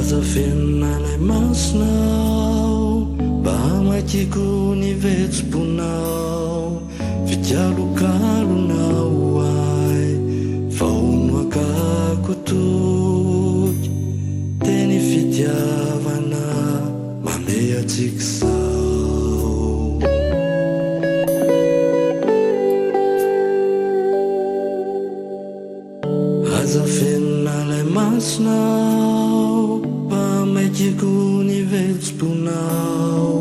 Azafenalay masonao mba hamakiko ny vetsom-ponao fitialokalonao ay faonoakako toky teny fitiavana mandeha atsika sao. Azafenalay masonao pamakiko ny vetsom-ponao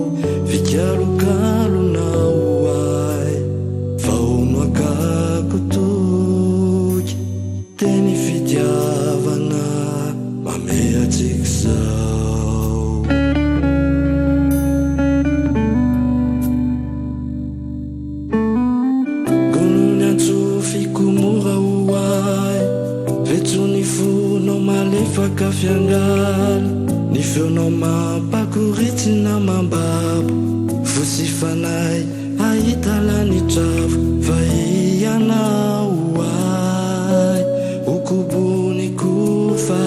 fitialokalonao ay faonoakako toky teny fitiavana mandeha atsika sao. Gonony antsofiko mora hoay vetsony fonao malefaka fiangala ny feonao mampakoritsina mambabo fosifanay ahita lanitravo fa ianao ay okoboniko fa